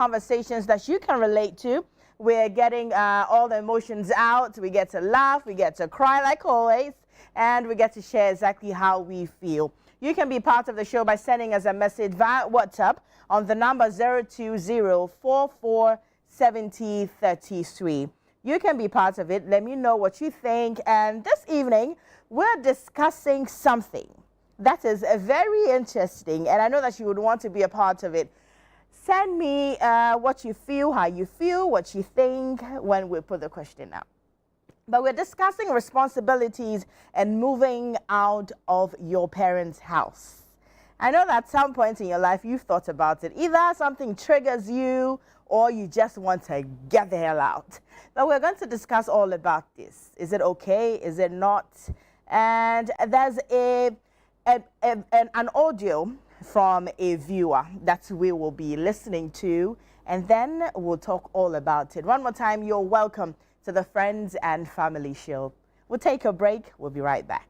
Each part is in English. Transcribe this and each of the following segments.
conversations that you can relate to. We're getting all the emotions out. We get to laugh, we get to cry like always, and we get to share exactly how we feel. You can be part of the show by sending us a message via WhatsApp on the number 020-4470-3033. You can be part of it. Let me know what you think. And this evening, we're discussing something that is very interesting, and I know that you would want to be a part of it. Send me what you feel, how you feel, what you think when we put the question out. But we're discussing responsibilities and moving out of your parents' house. I know that at some point in your life you've thought about it. Either something triggers you or you just want to get the hell out. But we're going to discuss all about this. Is it okay? Is it not? And there's an audio from a viewer that we will be listening to, and then we'll talk all about it. One more time, you're welcome to the Friends and Family Show. We'll take a break. We'll be right back.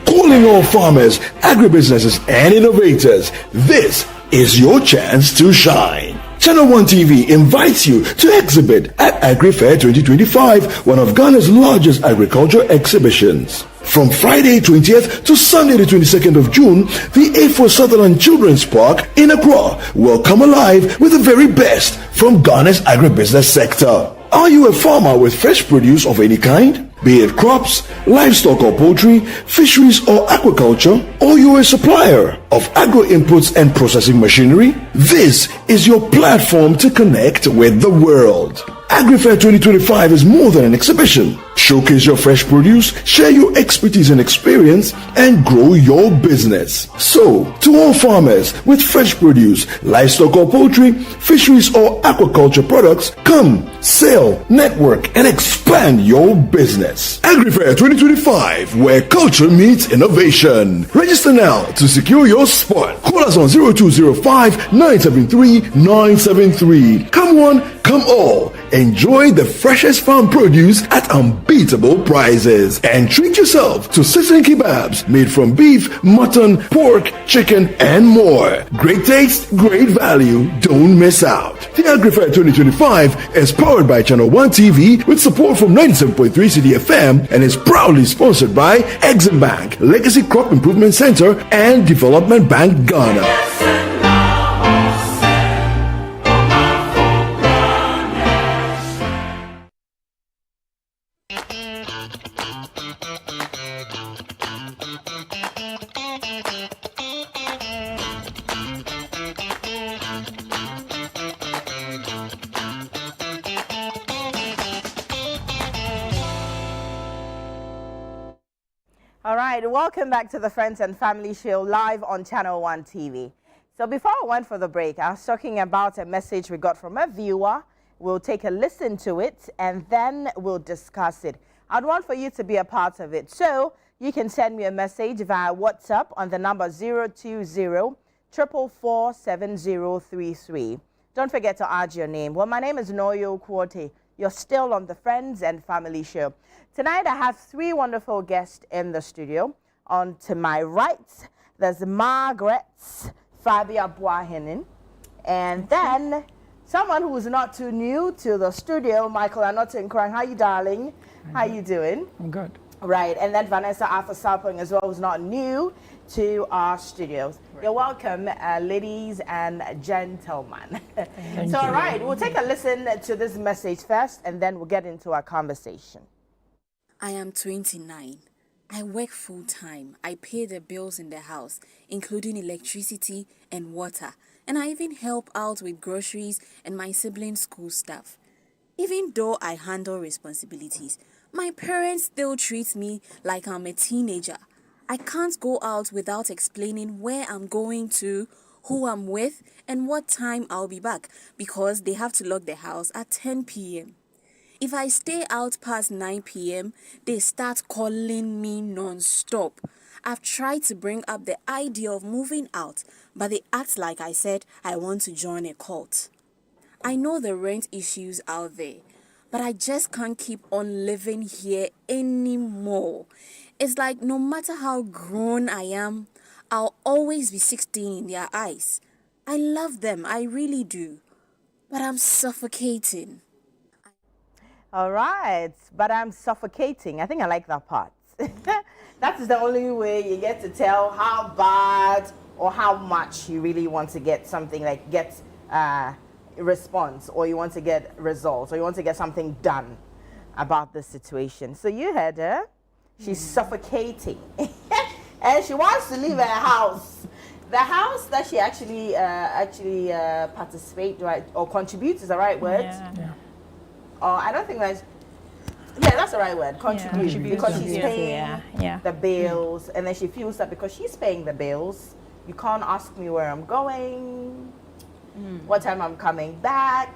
Calling all farmers, agribusinesses, and innovators, this is your chance to shine. Channel One TV invites you to exhibit at AgriFair 2025, one of Ghana's largest agriculture exhibitions. From Friday 20th to Sunday the 22nd of June, the A4 Sutherland Children's Park in Accra will come alive with the very best from Ghana's agribusiness sector. Are you a farmer with fresh produce of any kind? Be it crops, livestock or poultry, fisheries or aquaculture, or you're a supplier of agro inputs and processing machinery? This is your platform to connect with the world. AgriFair 2025 is more than an exhibition. Showcase your fresh produce, share your expertise and experience, and grow your business. So, to all farmers with fresh produce, livestock or poultry, fisheries or aquaculture products, come, sell, network, and expand your business. AgriFair 2025, where culture meets innovation. Register now to secure your spot. Call us on 0205 973 973. Come one, come all. Enjoy the freshest farm produce at unbeatable prices. And treat yourself to sizzling kebabs made from beef, mutton, pork, chicken, and more. Great taste, great value. Don't miss out. The AgriFair 2025 is powered by Channel One TV with support from 97.3 CDFM and is proudly sponsored by Exim Bank, Legacy Crop Improvement Center, and Development Bank Ghana. All right, welcome back to the Friends and Family Show live on Channel One TV. So before I went for the break, I was talking about a message we got from a viewer. We'll take a listen to it and then we'll discuss it. I'd want for you to be a part of it. So you can send me a message via WhatsApp on the number 020-444-7033. Don't forget to add your name. Well, my name is Noyo Kwote. You're still on the Friends and Family Show. Tonight, I have three wonderful guests in the studio. On to my right, there's Margaret Fabia Boahenen. And then someone who's not too new to the studio, Michael Anotinkrang. How you, darling? How you doing? I'm good. Right, and then Vanessa Arthur Salping as well, who's not new to our studios. Right. You're welcome, ladies and gentlemen. Thank so, you. all right, we'll take a listen to this message first, and then we'll get into our conversation. I am 29. I work full-time. I pay the bills in the house, including electricity and water, and I even help out with groceries and my siblings' school stuff. Even though I handle responsibilities, my parents still treat me like I'm a teenager. I can't go out without explaining where I'm going to, who I'm with, and what time I'll be back, because they have to lock the house at 10 p.m. If I stay out past 9 p.m., they start calling me non-stop. I've tried to bring up the idea of moving out, but they act like I said I want to join a cult. I know the rent issues out there, but I just can't keep on living here anymore. It's like no matter how grown I am, I'll always be 16 in their eyes. I love them, I really do, but I'm suffocating. All right, but I'm suffocating. I think I like that part. That is the only way you get to tell how bad or how much you really want to get something, like get response, or you want to get results, or you want to get something done about this situation. So you heard her. She's suffocating. And she wants to leave her house. The house that she actually participate, right, or contribute is the right word. Yeah. I don't think that's. Yeah, that's the right word. Contribute, because she's paying the bills, and then she feels that because she's paying the bills, you can't ask me where I'm going, what time I'm coming back.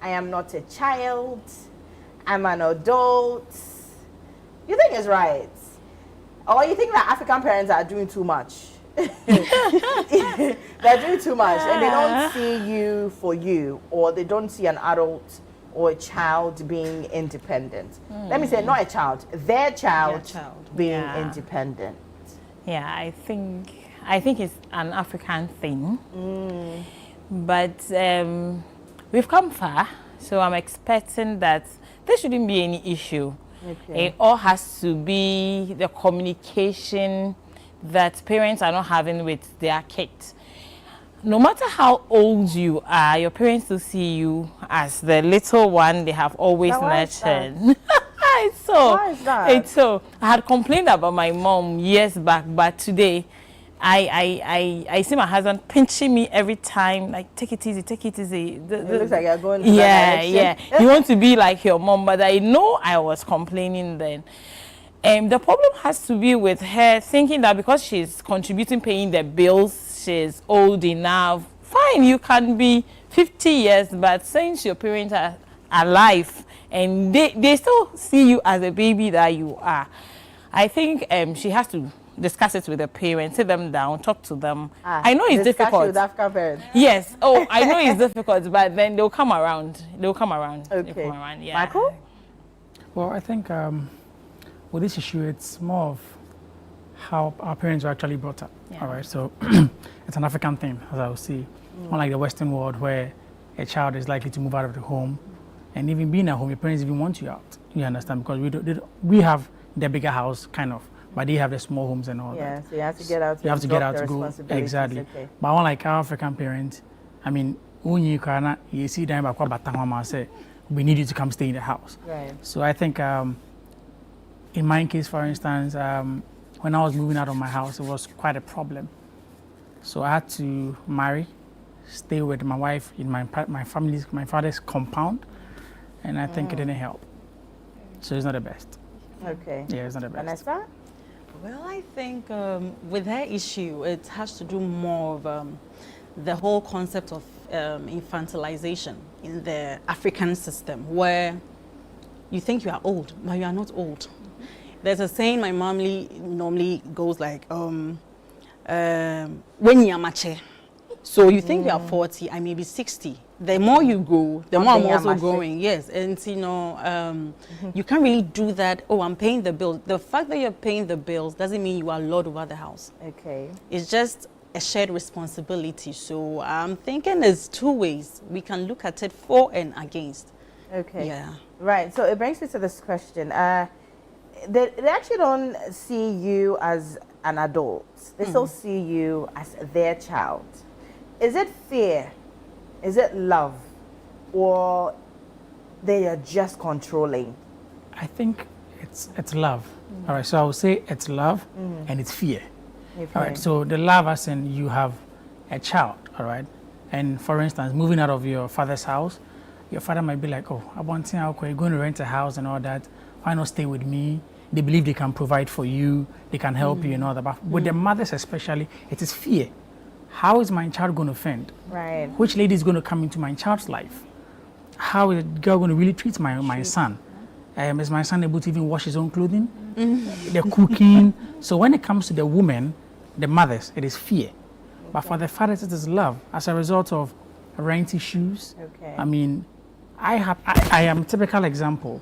I am not a child. I'm an adult. You think it's right, or you think that African parents are doing too much? They're doing too much, and they don't see you for you, or they don't see an adult or a child being independent. Let me say, not a child, their child being independent. Yeah, I think it's an African thing, but we've come far, so I'm expecting that there shouldn't be any issue. Okay. It all has to be the communication that parents are not having with their kids. No matter how old you are, your parents will see you as the little one they have always nurtured. It's so. Why is that? It's so. I had complained about my mom years back, but today, I see my husband pinching me every time, like, take it easy, take it easy. It looks like you're going. Yeah. You want to be like your mom, but I know I was complaining then. The problem has to be with her thinking that because she's contributing, paying the bills, she's old enough. Fine, you can be 50 years, but since your parents are alive and they still see you as a baby that you are, I think she has to discuss it with the parents, sit them down, talk to them. I know it's difficult. With African parents. Yes. Oh, I know it's difficult, but then they'll come around. Okay. They'll come around. Yeah. Michael? Well, I think with this issue, it's more of how our parents were actually brought up. Yeah. All right, so it's an African thing, as I would say, unlike the Western world where a child is likely to move out of the home, and even being at home, your parents even want you out. You understand? Because we have the bigger house, kind of, but they have the small homes and all that. Yeah, so you have to get out. You have to get out to go. Exactly. Okay. But unlike our African parents, I mean, you see them say, we need you to come stay in the house. Right. So I think, in my case, for instance, when I was moving out of my house, it was quite a problem. So I had to marry, stay with my wife in my father's compound, and I think it didn't help. So it's not the best. Okay. Yeah, it's not the best. Vanessa? Well, I think with her issue, it has to do more of the whole concept of infantilization in the African system, where you think you are old, but you are not old. There's a saying my mom normally goes like, when you're mature. So you think you are 40, I may be 60. The more you grow, the more I'm also growing. Yes, and you can't really do that. Oh, I'm paying the bills. The fact that you're paying the bills doesn't mean you are lord over the house. Okay. It's just a shared responsibility. So I'm thinking there's two ways we can look at it, for and against. Okay. Yeah. Right. So it brings me to this question. They actually don't see you as an adult. They still see you as their child. Is it fear? Is it love? Or they are just controlling? I think it's love. All right, so I would say it's love and it's fear. Okay. All right, so the love, as in you have a child, all right? And for instance, moving out of your father's house, your father might be like, oh, I want to, you're going to rent a house and all that. Why not stay with me? They believe they can provide for you, they can help you and all that. But with the mothers especially, it is fear. How is my child going to fend? Right. Which lady is going to come into my child's life? How is the girl going to really treat my son? Is my son able to even wash his own clothing? The cooking. So when it comes to the women, the mothers, it is fear. But for the fathers, it is love as a result of rent issues. Okay. I mean, I am a typical example.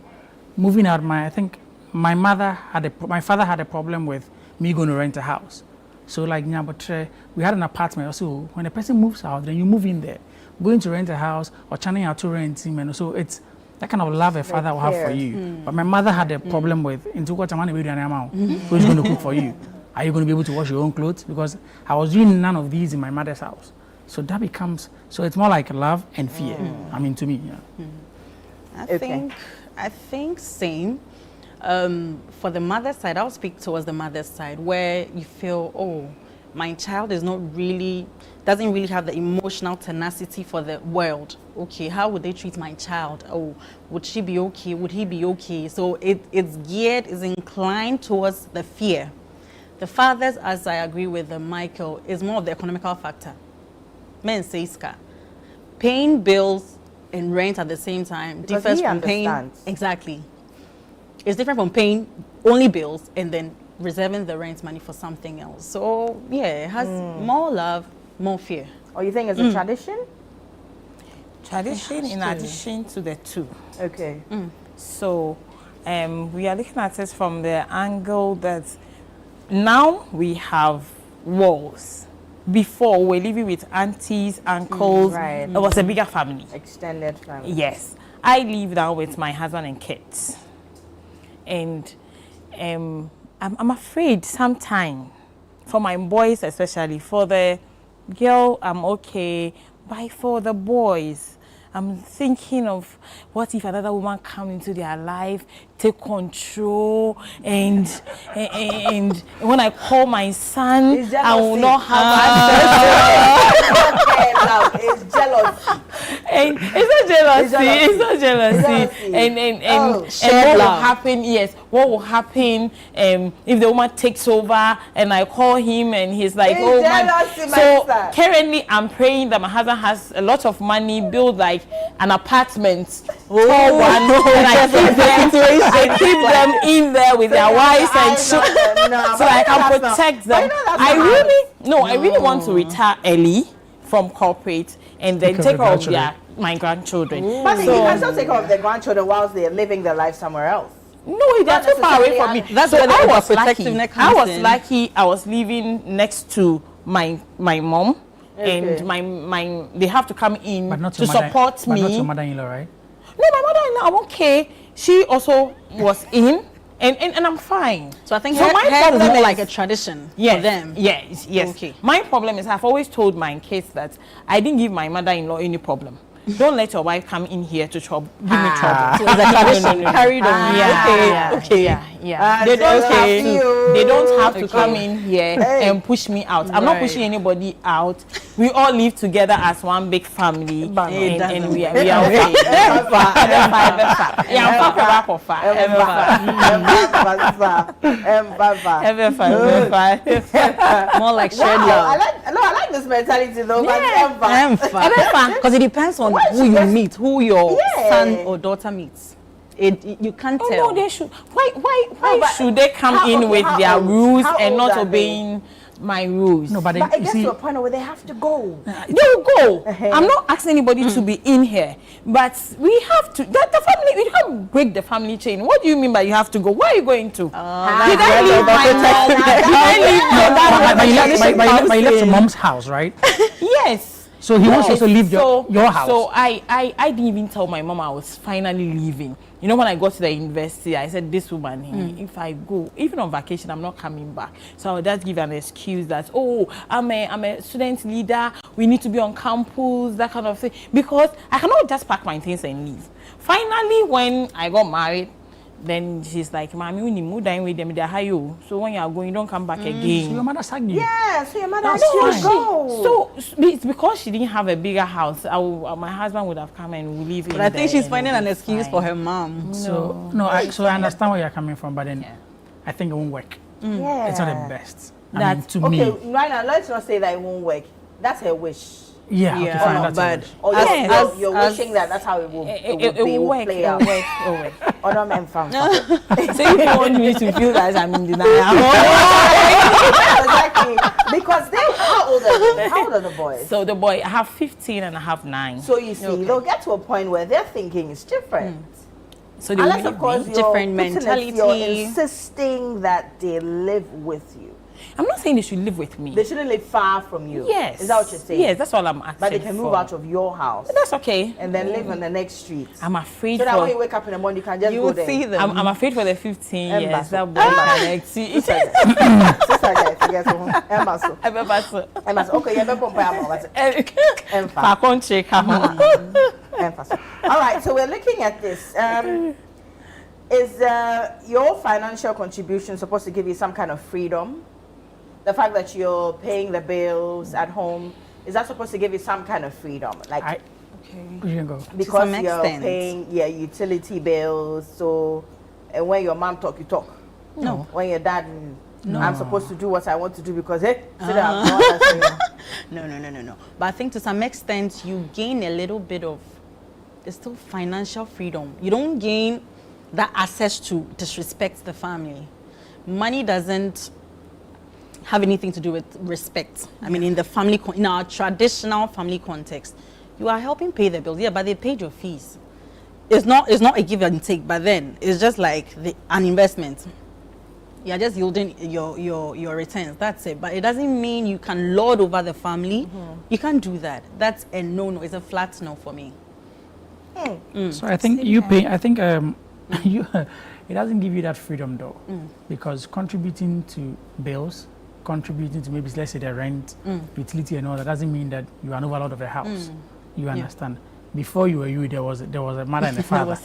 Moving out, I think my father had a problem with me going to rent a house. So like Nyabotre, we had an apartment. So when a person moves out, then you move in there. Going to rent a house or chanting out to rent, so it's that kind of love a father will have for you. But my mother had a problem with into what I'm going to who's going to cook for you? Are you going to be able to wash your own clothes? Because I was doing none of these in my mother's house. So that becomes, so it's more like love and fear. I mean, to me, yeah. I think same. For the mother side, I'll speak towards the mother side where you feel, oh, my child is doesn't really have the emotional tenacity for the world. Okay, how would they treat my child? Oh, would she be okay? Would he be okay? So it's inclined towards the fear. The fathers, as I agree with Michael, is more of the economical factor. Men say ska. Paying bills and rent at the same time Because differs he from paying. understands. Exactly. It's different from paying only bills and then reserving the rent money for something else. So yeah, it has more love, more fear. Or you think it's a tradition? Tradition in addition to the two. Okay. So we are looking at it from the angle that now we have walls. Before we were living with aunties, uncles. right. It was a bigger family. Extended family. Yes. I live now with my husband and kids. And I'm afraid sometimes, for my boys especially, for the girl, I'm okay. But for the boys, I'm thinking of what if another woman come into their life, take control, and when I call my son, It's I will jealousy. not have access. Okay, love, it's jealousy. And it's not jealousy. It's not jealousy. Jealousy. And shared what will love. happen? Yes, what will happen? If the woman takes over and I call him and he's like, It's oh jealousy, my. So my son. currently, I'm praying that my husband has a lot of money, build like an apartment, tall one, and I keep them in there with their wives and children, so I can protect them. I really want to retire early from corporate and then Take take care of care the of my grandchildren. But you can still take care of the grandchildren whilst they're living their life somewhere else. No, they're too far away from me. That's so where the I was overprotectiveness lucky. comes I was in. lucky. I was living next to my mom, Okay. and my they have to come in But not to your mother, support but me. not your mother-in-law, right? No, my mother-in-law, I'm okay. She also was in, and I'm fine. So I think So her my is problem more is- like a tradition Yes, for them. Yes. Okay. My problem is I've always told my kids that I didn't give my mother-in-law any problem. Don't let your wife come in here to give me trouble. So it's a tradition carried on. Yeah. They don't have to. They don't have to come in here Hey. and push me out. I'm not Right. pushing anybody out. We all live together as one big family, It and doesn't we are okay. Yeah, I'm talking about More like shared Wow, love. I like this mentality though. But Because it depends on who you meet, who your Yeah. son or daughter meets. You can't Oh tell. no, they should. Why but should they come how- in okay, with how their old? rules How and old not are they? obeying my rules? No, but, it you gets see, to a point where they have to go. They will go. I'm not asking anybody to be in here, but we have to. The family, you can't break the family chain. What do you mean by you have to go? Where are you going to? Did I leave my mom? Did I leave your dad? but you left your mom's house, right? Yes. So he wants to Yes. also leave your house. So I didn't even tell my mom I was finally leaving. You know, when I got to the university, I said, this woman, if I go, even on vacation, I'm not coming back. So I would just give an excuse that, oh, I'm a student leader, we need to be on campus, that kind of thing. Because I cannot just pack my things and leave. Finally, when I got married, then she's like, Mommy, we need to dine with them, they're high. So when you are going, you don't come back again. So your mother sacked you. Yeah, so your mother That's has to fine. go. So it's because she didn't have a bigger house. My husband would have come and we live in But I think there she's and finding we'll an be excuse fine. for her mom. So I understand where you're coming from, but then I think it won't work. Yeah. It's not the best. I mean, That's- to Okay, me. right now, let's not say that it won't work. That's her wish. Yeah, okay, Yeah, fine, no, that's but English. Or As- you're, as- you're as- wishing that that's how it will, It be, will work. play It out. will work. It will work. Oh, no, I'm fine. So you want me to feel that I'm in denial? Exactly. Because how old are they? How old are the boys? So the boy, I have 15 and I have 9. So you see, they'll get to a point where their thinking is different. So they Unless, will of course, leave you're Different putting it- mentality. You're insisting that they live with you. I'm not saying they should live with me. They shouldn't live far from you. Yes. Is that what you're saying? Yes, that's all I'm asking. But they can move for. out of your house That's okay. and then live on the next street. I'm afraid So that when you for. wake up in the morning, you can just You go would there. see them. I'm afraid for the 15 years. Embassy. That boy can exceed. Sister, guys, forget so. Emma, so. I remember so. Emma, so. Okay, yeah, but Emma. I can't check how. Emphasis. All right, so we're looking at this. Is your financial contribution supposed to give you some kind of freedom? The fact that you're paying the bills at home, is that supposed to give you some kind of freedom? Like, You can go. because some you're extent. paying your utility bills, so and when your mom talk, you talk. No. When your dad, I'm supposed to do what I want to do because hey, sit down. No one else saying no. No. But I think to some extent you gain a little bit of, it's still financial freedom. You don't gain that access to disrespect the family. Money doesn't have anything to do with respect. I mean, in the family, in our traditional family context, you are helping pay the bills. Yeah, but they paid your fees. It's not a give and take, but then it's just like an investment. You're just yielding your returns. That's it. But it doesn't mean you can lord over the family. You can't do that. That's a no. It's a flat no for me. So I think you pay. I think you. It doesn't give you that freedom though, because contributing to bills, contributing to maybe let's say the rent, utility and all that doesn't mean that you are an overlord of the house. You understand? Before you were you, there was a mother and a father.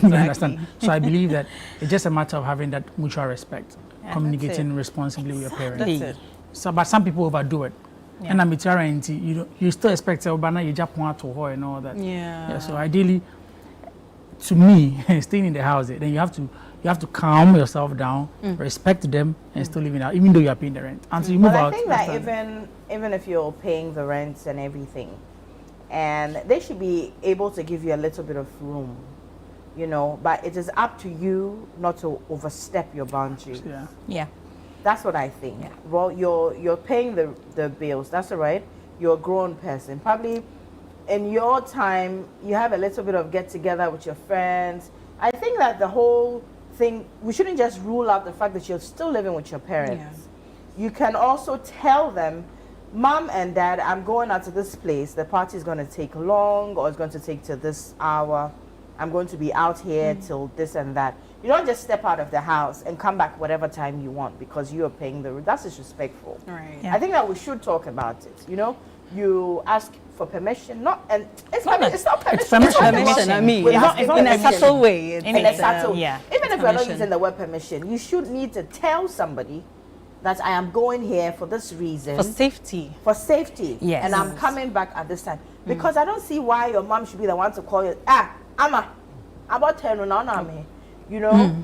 You understand? So I believe that it's just a matter of having that mutual respect, communicating responsibly with your parents. That's it. So, but some people overdo it. And I'm you still expect to you Japan to her and all that. Yeah. So ideally, to me, staying in the house, then you have to calm yourself down, respect them, and still living out, even though you are paying the rent. Until you move But out. I think that even if you're paying the rents and everything, and they should be able to give you a little bit of room, you know. But it is up to you not to overstep your boundaries. Yeah. Yeah. That's what I think. Well, you're paying the bills. That's all right. You're a grown person. Probably in your time, you have a little bit of get together with your friends. I think that the whole thing, we shouldn't just rule out the fact that you're still living with your parents. You can also tell them, Mom and Dad, I'm going out to this place. The party is going to take long, or it's going to take to this hour. I'm going to be out here till this and that. You don't just step out of the house and come back whatever time you want because you are paying the rent. That's disrespectful. Right. Yeah. I think that we should talk about it. You know, you ask for permission, it's No, not permission. It's permission. Permission, I mean, We're It's not- asking it's not in a permission. subtle way. In a subtle. yeah. Even if you're not Permission. using the word permission, you should need to tell somebody that I am going here for this reason. For safety. For safety. Yes. And I'm coming back at this time. Because I don't see why your mom should be the one to call you. Amma, about 10 now, you know?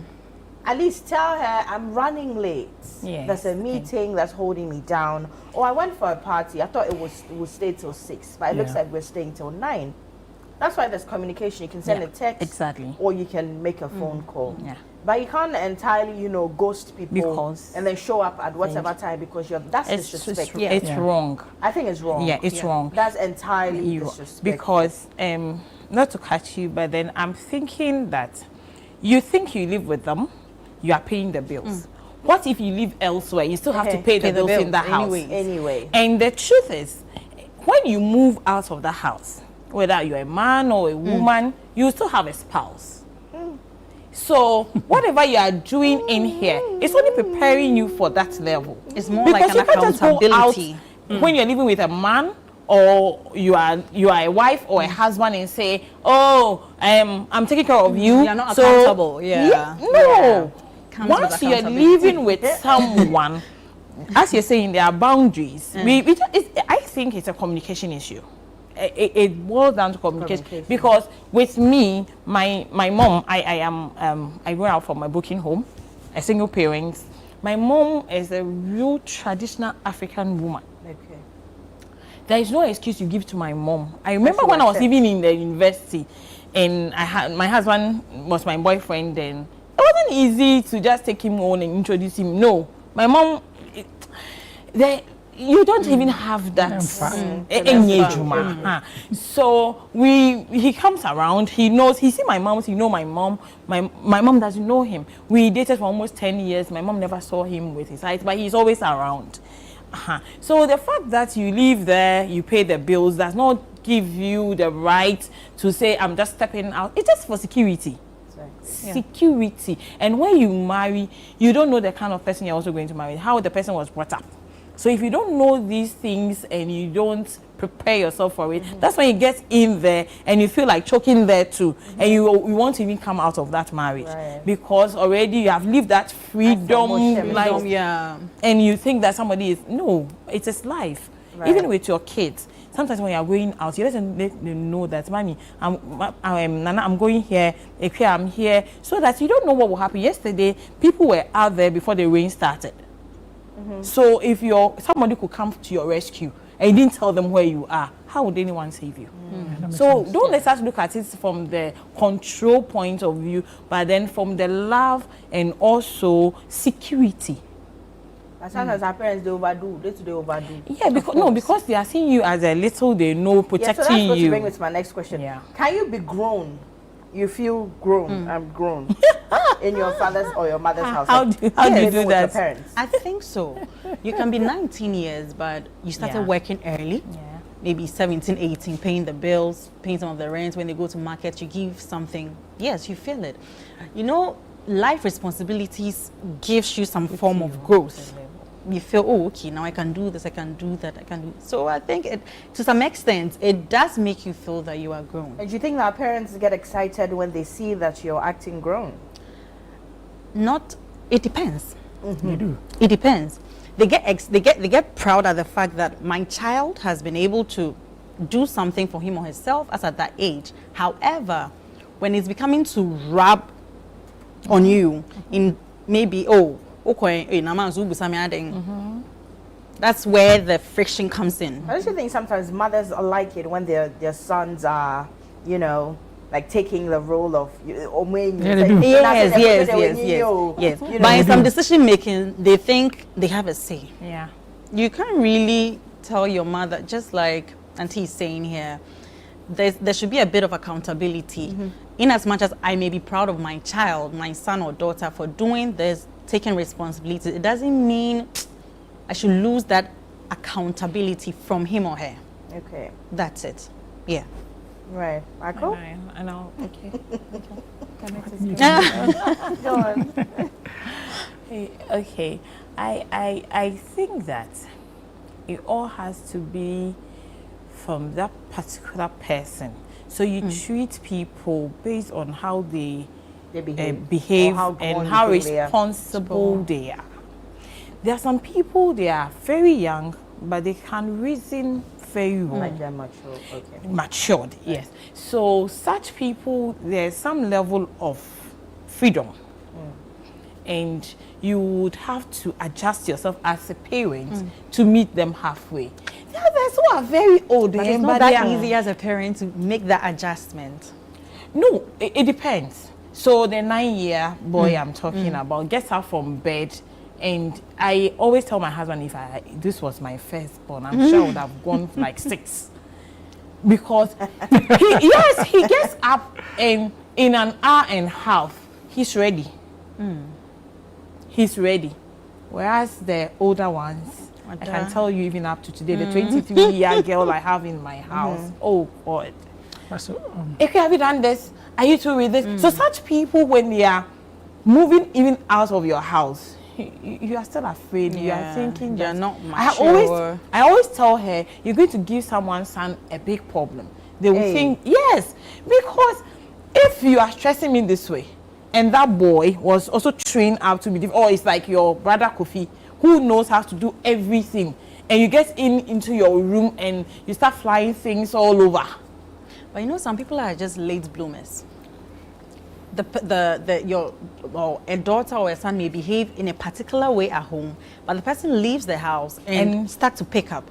At least tell her I'm running late. Yes. There's a meeting that's holding me down. Or I went for a party. I thought it would stay till 6, but it looks Yeah. like we're staying till 9. That's why there's communication. You can send Yeah, a text. exactly. Or you can make a phone call. Yeah. But you can't entirely, ghost people Because- and then show up at whatever time because that's It's disrespectful. it's Yeah. wrong. I think it's wrong. Yeah, it's wrong. That's entirely You disrespectful. because not to catch you, but then I'm thinking that you think you live with them, you are paying the bills. What if you live elsewhere? You still have to pay the bills in the house. Anyway. And the truth is, when you move out of the house, whether you're a man or a woman, you still have a spouse. So whatever you are doing in here, it's only preparing you for that level. It's more Because like an you can't just go out accountability. when you're living with a man or you are a wife or a husband and say, oh, I'm taking care of you. You're not so accountable. Yeah. no. Comes with Once you're accountability. living with someone, as you're saying, there are boundaries. I think it's a communication issue. It boils down to communication. Because with me, my mom, I grew up from a booking home, a single parent. My mom is a real traditional African woman. Okay. there is no excuse you give to my mom. I remember you when I was accept. even in the university, and I had my husband was my boyfriend then. It wasn't easy to just take him on and introduce him. No, my mom, you don't even have that. So he comes around. He knows. He see my mom. He know my mom. My mom doesn't know him. We dated for almost 10 years. My mom never saw him with his eyes, but he's always around. So the fact that you live there, you pay the bills, does not give you the right to say, I'm just stepping out. It's just for security. Security. And when you marry, you don't know the kind of person you're also going to marry, how the person was brought up. So if you don't know these things and you don't prepare yourself for it, that's when you get in there and you feel like choking there too, and you want to even come out of that marriage because already you have lived that freedom life, and you think that somebody is it is life. Even with your kids, sometimes when you are going out, you let them know that, mommy, Nana, I'm going here, Eke, I'm here, so that you don't know what will happen. Yesterday, people were out there before the rain started. So if somebody could come to your rescue and you didn't tell them where you are, how would anyone save you? So don't let us look at it from the control point of view, but then from the love and also security. Sometimes our parents, they overdo. Yeah, because they are seeing you as a little, they know, protecting so that's what you. To bring me to my next question. Yeah. Can you be grown? You feel grown. I'm grown in your father's or your mother's house. How do you do with that? Your parents? I think so. You can be 19 years, but you started working early. Yeah. Maybe 17, 18, paying the bills, paying some of the rent. When they go to market, you give something. Yes, you feel it. You know, life responsibilities gives you some form of growth. You feel, oh, okay, now I can do this, I can do that, I can do. So I think to some extent, it does make you feel that you are grown. And do you think that parents get excited when they see that you're acting grown? It depends. They do. It depends. They get proud at the fact that my child has been able to do something for him or herself as at that age. However, when it's becoming to rub on you in maybe, that's where the friction comes in. I just think sometimes mothers like it when their sons are, like taking the role of They do. Yes. By some decision making, they think they have a say. Yeah. You can't really tell your mother, just like Auntie is saying here, there should be a bit of accountability. In as much as I may be proud of my child, my son or daughter, for doing this, taking responsibility, it doesn't mean I should lose that accountability from him or her. Okay. That's it. Yeah. Right. Michael? I know. Okay. Go on. Okay. I think that it all has to be from that particular person. So you treat people based on how they behave and how responsible they are. There are some people, they are very young, but they can reason very well. Like they're mature. Okay. Matured, yes. So such people, there's some level of freedom. And you would have to adjust yourself as a parent to meet them halfway. There are others who are very old. But it's not that easy as a parent to make that adjustment. No, it depends. So the 9-year boy I'm talking about gets up from bed, and I always tell my husband, if this was my firstborn, I'm sure I would have gone for like 6. Because he gets up and in an hour and a half, he's ready. He's ready. Whereas the older ones, I can tell you even up to today, the 23-year girl I have in my house, oh God. Okay, have you done this? Are you too with this? So such people, when they are moving even out of your house, you are still afraid. You are thinking you're that not mature. I always tell her, you're going to give someone's son a big problem. They will think, yes, because if you are stressing me this way, and that boy was also trained up to be, or it's like your brother Kofi, who knows how to do everything, and you get into your room and you start flying things all over. But you know, some people are just late bloomers. A daughter or a son may behave in a particular way at home, but the person leaves the house and start to pick up.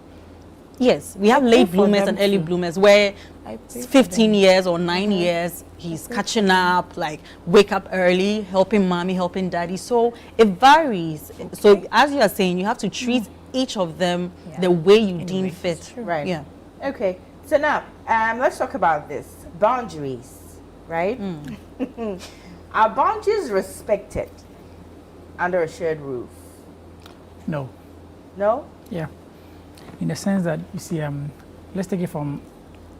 Yes, we have late for bloomers them and early too. bloomers where I pray for 15 years or 9 years, he's catching up, like wake up early, helping mommy, helping daddy. So it varies. So as you are saying, you have to treat each of them the way you deem fit. Right. Yeah. Okay. So now, let's talk about this. Boundaries, right? Are boundaries respected under a shared roof? No. No? Yeah. In the sense that, you see, let's take it from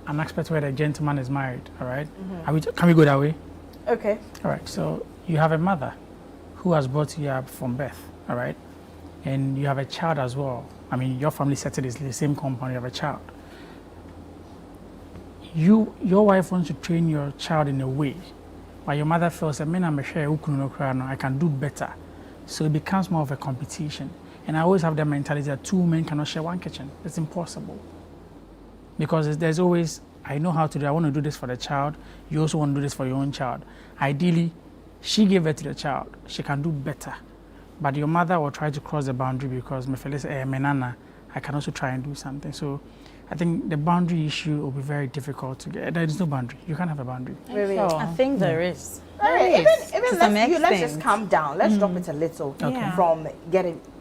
an aspect where the gentleman is married, all right? Can we go that way? Okay. All right, so you have a mother who has brought you up from birth, all right? And you have a child as well. I mean, your family settled is the same compound, you have a child. Your wife wants to train your child in a way, but your mother feels that I can do better. So it becomes more of a competition. And I always have the mentality that two men cannot share one kitchen. It's impossible. Because there's always, I know how to do, I want to do this for the child. You also want to do this for your own child. Ideally, she gave birth to the child. She can do better. But your mother will try to cross the boundary because menana, I can also try and do something. So I think the boundary issue will be very difficult to get. There is no boundary. You can't have a boundary. Really? I think there is. All right, even To some let's just extent. calm down. Let's drop it a little Okay. from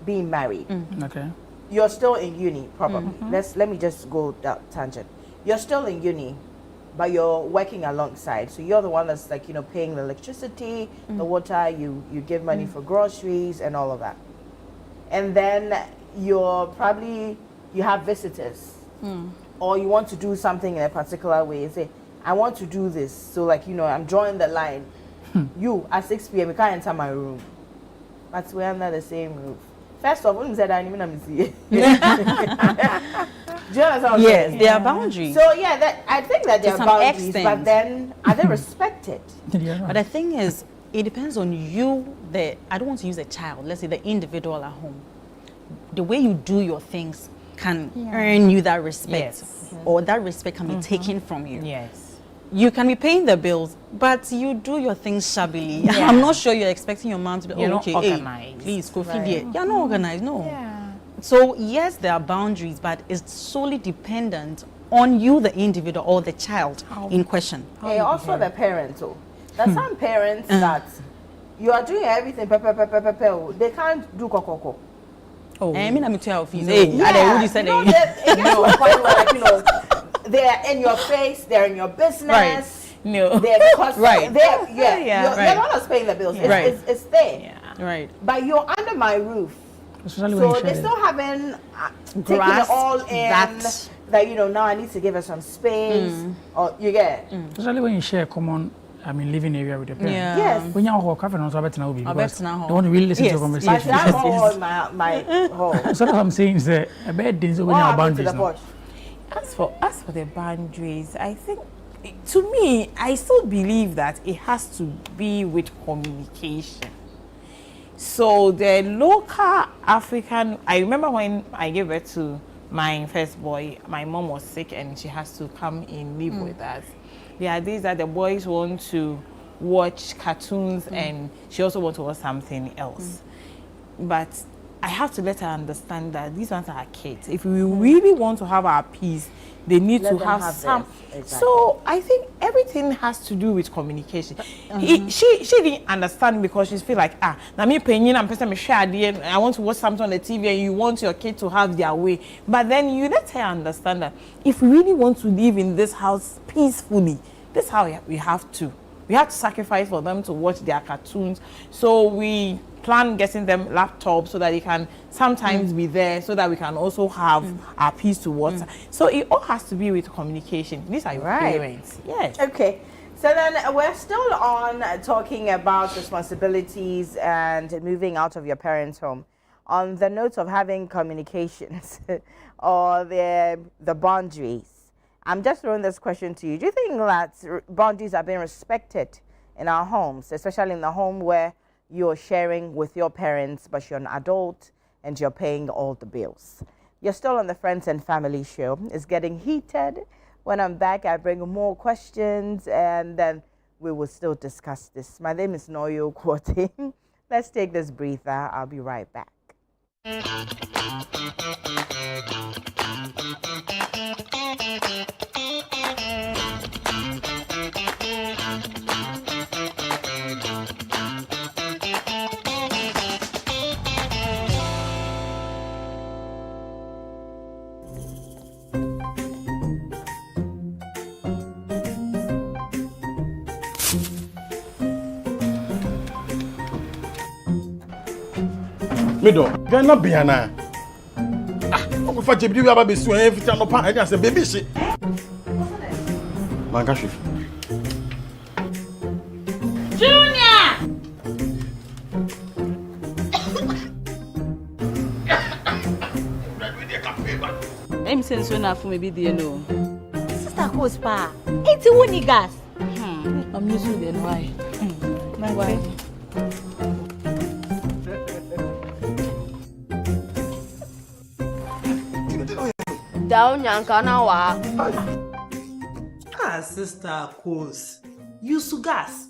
being married. Okay. You're still in uni, probably. Let me just go that tangent. You're still in uni, but you're working alongside. So you're the one that's like, paying the electricity, the water, you give money for groceries and all of that. And then you have visitors. Or you want to do something in a particular way. Say, I want to do this. So I'm drawing the line. You at 6 p.m. you can't enter my room. But we're under the same roof. First of all, you said I didn't even see it. Do you understand what I'm Yes, saying? there are boundaries. So I think that there are some boundaries, extent. but then are they respected? Yeah. But the thing is, it depends on you, I don't want to use a child, let's say the individual at home. The way you do your things can earn you that respect. Yes. Or that respect can be taken from you. Yes. You can be paying the bills, but you do your things shabbily. I'm not sure you're expecting your mom to be, You're not okay, organized. please, go feed Right. it. You're not organized, no. Yeah. So yes, there are boundaries, but it's solely dependent on you, the individual or the child in question. Hey, also the parents. There's some parents that you are doing everything, they can't do kokoko. Oh, I mean, I'm to your fees. Yeah, Hey, what you said? it gets to a point where, they're in your face, they're in your business. Right. No. They're because Right. you're right. the one that's paying the bills. It's, Right. it's there. Yeah. Right. But you're under my roof. Especially when So you share they it. still haven't taken it Grasp all in that. now I need to give her some space. Or you get Especially when you share a common, living area with your parents. Yeah. Yes. When you're all covered on Sabbath now, because better now. they want to really listen to Yes, your But conversation. that's all my home. So that's what I'm saying is that a bad things when What you have happened to boundaries the now. bush? As for the boundaries, I think, to me, I still believe that it has to be with communication. So the local African, I remember when I gave birth to my first boy, my mom was sick and she has to come in live with us. There are days that the boys want to watch cartoons and she also wants to watch something else. But I have to let her understand that these ones are kids. If we really want to have our peace, they need Let to them have have some. theirs. Exactly. So I think everything has to do with communication. She didn't understand because she feel like na me penyin am person me share ade I want to watch something on the TV and you want your kid to have their way. But then you let her understand that if we really want to live in this house peacefully, this is how we have to. We have to sacrifice for them to watch their cartoons. So we plan getting them laptops so that they can sometimes be there so that we can also have our peace to watch. So it all has to be with communication. These are your Right. parents. Yes. Okay. So then we're still on talking about responsibilities and moving out of your parents' home. On the note of having communications or the boundaries, I'm just throwing this question to you. Do you think that boundaries are being respected in our homes, especially in the home where you're sharing with your parents, but you're an adult and you're paying all the bills? You're still on the Friends and Family Show. It's getting heated. When I'm back, I bring more questions and then we will still discuss this. My name is Noyo Kwote. Let's take this breather. I'll be right back. Me don't. Gana Biana. I'm going to you about this. Every time I just say, baby, shit. Mangashi. Junior! I'm saying so now for maybe the no. Sister Cospa, it's a winning gas. I'm using the why. Why? Down Yankana wa. Ah, sister Cos. Use gas.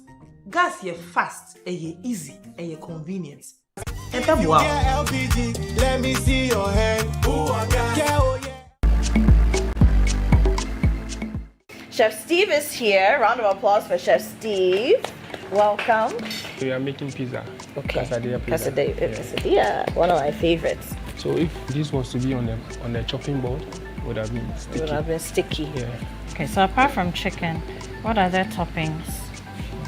Gas ye fast, ye easy, ye convenient. And then wow. LPG, let me see your hand. Chef Steve is here. Round of applause for Chef Steve. Welcome. We are making pizza. Okay. Quesadilla pizza. Quesadilla, one of my favorites. So if this was to be on the chopping board, it would have been sticky. It would have been sticky. Yeah. Okay, so apart from chicken, what other toppings,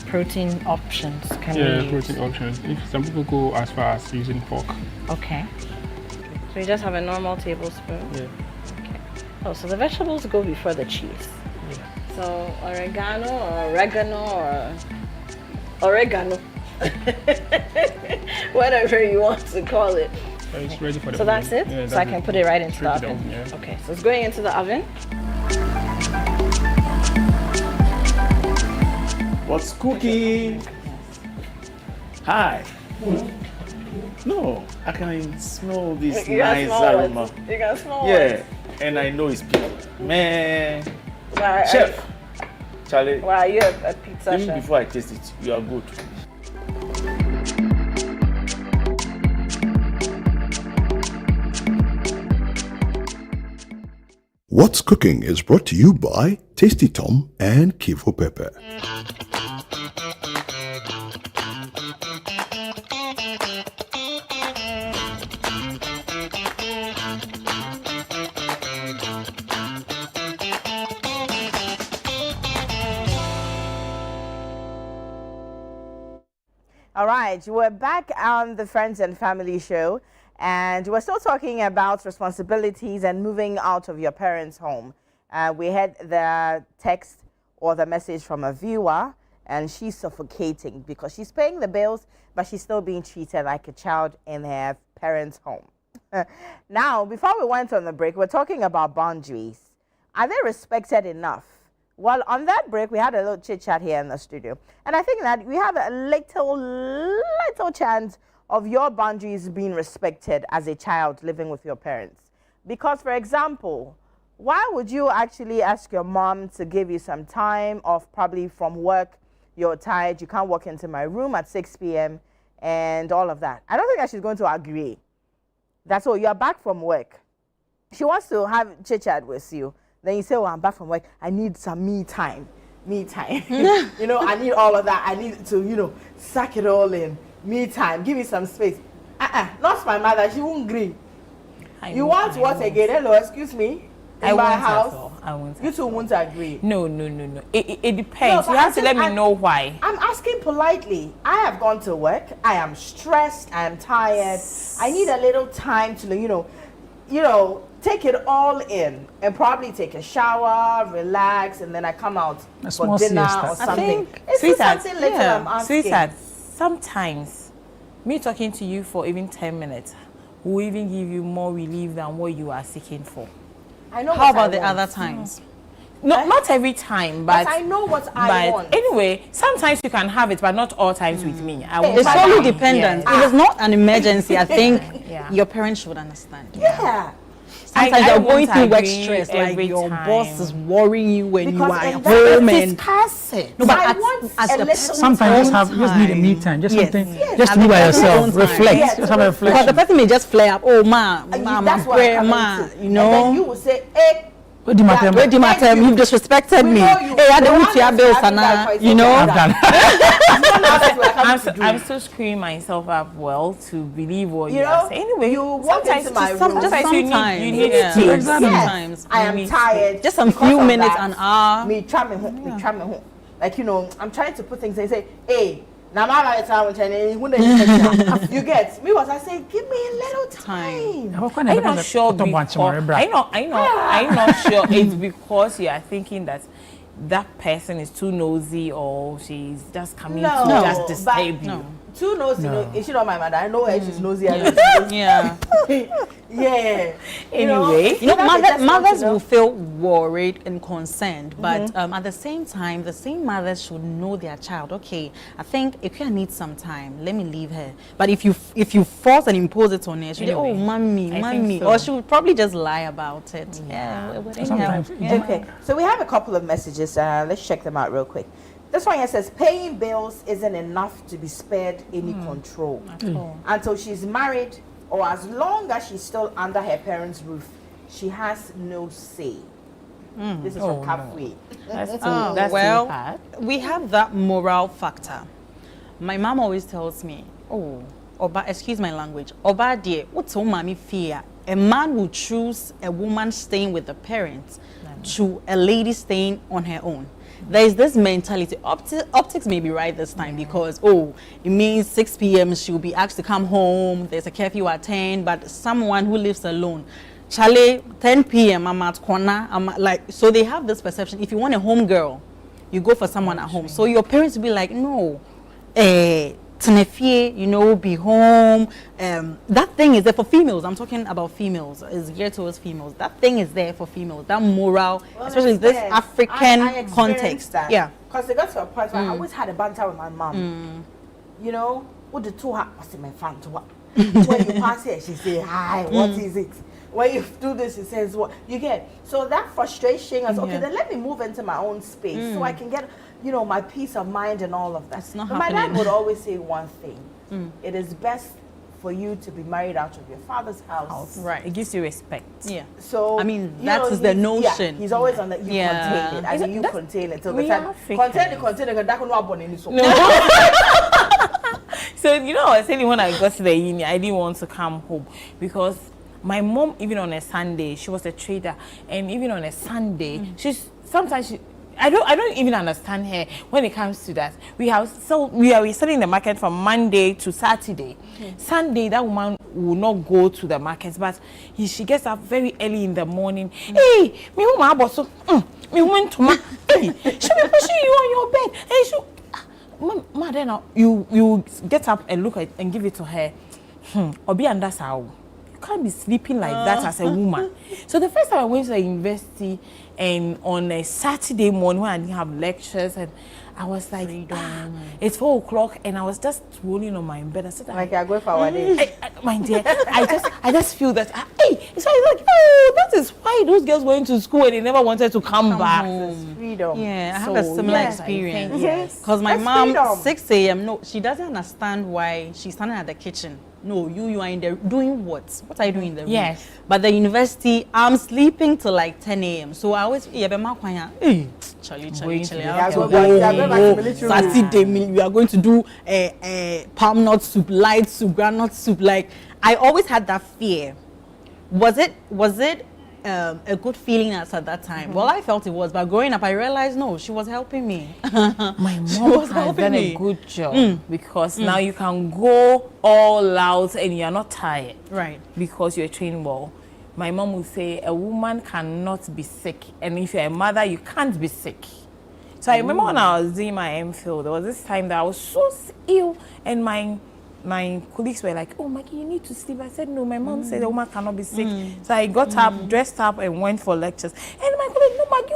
protein options can we use? Protein options. If some people go as far as using pork. Okay. So you just have a normal tablespoon? Yeah. Okay. Oh, so the vegetables go before the cheese. Yeah. So oregano or oregano. Whatever you want to call it. So it's ready for the So oven. that's it? Yeah, So I can put it right into the Straight to oven? yeah. Okay, so it's going into the oven. What's cooking? Hi. No, I can smell this nice aroma. You can smell Yeah, and I know it's people. Man, Why, chef. Charlie, Why are you a pizza even chef? before I taste it, you are good. What's Cooking is brought to you by Tasty Tom and Kivo Pepper. All right, we're back on the Friends and Family Show, and we're still talking about responsibilities and moving out of your parents' home. We had the text or the message from a viewer, and she's suffocating because she's paying the bills, but she's still being treated like a child in her parents' home. Now, before we went on the break, we're talking about boundaries. Are they respected enough? Well, on that break, we had a little chit-chat here in the studio. And I think that we have a little chance of your boundaries being respected as a child living with your parents. Because, for example, why would you actually ask your mom to give you some time off, probably from work, you're tired, you can't walk into my room at 6 p.m. and all of that? I don't think that she's going to agree. That's all, you're back from work. She wants to have chit-chat with you. Then you say, oh, I'm back from work. I need some me time. Me time. You know, I need all of that. I need to, suck it all in. Me time. Give me some space. Not my mother. She won't agree. You want what again? Hello, excuse me? In my house? I won't. You two won't agree. No. It depends. No, You have to let me know why. I'm asking politely. I have gone to work. I am stressed. I am tired. I need a little time to, take it all in and probably take a shower, relax, and then I come out for dinner or something. I think, it's sweetheart, something little I'm asking. Sweetheart, sometimes me talking to you for even 10 minutes will even give you more relief than what you are seeking for. I know. How about the other times? No, not every time, but I know what I want. Anyway, sometimes you can have it, but not all times with me. It's solely dependent. Yeah. If it's not an emergency, I think Yeah. your parents should understand. Yeah. Sometimes I you're going won't through work agree stress, like every your time. boss is worrying you when Because you are in at that home and discuss it. no, but I at, want as a a little person, Sometimes you just need a me time, just Yes. something, Yes. just to At be by the person's yourself, own time. reflect, Yes. just have a because the reflection. person may just flare up. Oh, ma, That's what I'm ma, coming to. you know. And then you will say, hey, What do you matter? Wait, Matem, you've disrespected We me. know you. Hey, I The don't one want your that's bills, having that and choice you is know. that. I've done. it's not now that we're coming to do. I'm still screwing myself up well to believe what You you know, are saying. Anyway, you walk into my room. sometimes you need yeah. space. Exactly. Sometimes. I am need tired. Just some because few of minutes, that. an hour. Me try me home. Like, I'm trying to put things and say, hey, Now, my time you get me was I say, give me a little time. I'm not sure because I'm not sure it's because you are thinking that that person is too nosy or she's just coming to just disturb you. No. Too nosy, is she not my mother? I know her, she's nosy. Yeah. Yeah. Anyway, mothers will feel worried and concerned, but at the same time, the same mothers should know their child. Okay, I think if you need some time, let me leave her. But if you force and impose it on her, she'll anyway, say, oh, mommy, so. or she would probably just lie about it. Yeah. Sometimes. Okay, so we have a couple of messages. Let's check them out real quick. This one here says, paying bills isn't enough to be spared any control. Until she's married or as long as she's still under her parents' roof, she has no say. This is from Kafui. Well, we have that moral factor. My mom always tells me, oh, Oba, excuse my language, Oba dear, what's all mommy fear? A man will choose a woman staying with the parents to a lady staying on her own. There is this mentality. Optics may be right this time because, it means 6 p.m. she'll be asked to come home. There's a curfew at 10, but someone who lives alone, Charlie, 10 p.m. I'm at corner. So they have this perception. If you want a home girl, you go for someone at home. So your parents will be like, no, Tenefie, be home. That thing is there for females. I'm talking about females. It's geared towards females. That thing is there for females. That moral, especially this African context. That. Yeah. Because it got to a point where I always had a banter with my mom. What the two what's in my fan to what? When you pass it, she say, hi, what is it? When you do this, she says, what? You get. So that frustration is, okay, then let me move into my own space so I can get, my peace of mind and all of that. It's not but happening. my dad would always say one thing. It is best for you to be married out of your father's house. Right. It gives you respect. Yeah. So I mean, that is the notion. Yeah, he's always on that. You contain it. I mean, you contain it. So the time contain it. That can not any so. So I was saying when I got to the uni, I didn't want to come home because my mom, even on a Sunday, she was a trader, and even on a Sunday, I don't even understand her when it comes to that. We are selling the market from Monday to Saturday. Sunday, that woman will not go to the markets, but she gets up very early in the morning. Hey, me woman boss, me woman to ma. Hey, she be pushing you on your bed. Hey, ma, then you get up and look at and give it to her. Or be under how. Can't be sleeping like that as a woman. So the first time I went to the university and on a Saturday morning when I didn't have lectures and I was like, it's 4 o'clock and I was just rolling on my bed. I said, like I go for our day. My dear, I just feel that it's like, that is why those girls went to school and they never wanted to come back. Freedom. Yeah, I have a similar experience. Yes. Because my mom, 6 a.m. she doesn't understand why she's standing at the kitchen. No, you are in there doing what? What are you doing in the room? Yes. But the university, I'm sleeping till like 10 a.m. So I always, Charlie. Saturday, we are going to do palm nut soup, light soup, granite soup. Like, I always had that fear. Was it a good feeling at that time? Well, I felt it was, but growing up, I realized no, she was helping me. My mom has done a good job because now you can go all out and you're not tired, right? Because you're trained well. My mom would say a woman cannot be sick, and if you're a mother, you can't be sick. So I remember when I was doing my MPhil, there was this time that I was so ill, and my colleagues were like, oh, Maggie, you need to sleep. I said, no, my mom said a woman cannot be sick. So I got up, dressed up, and went for lectures. And my colleague, no, Maggie,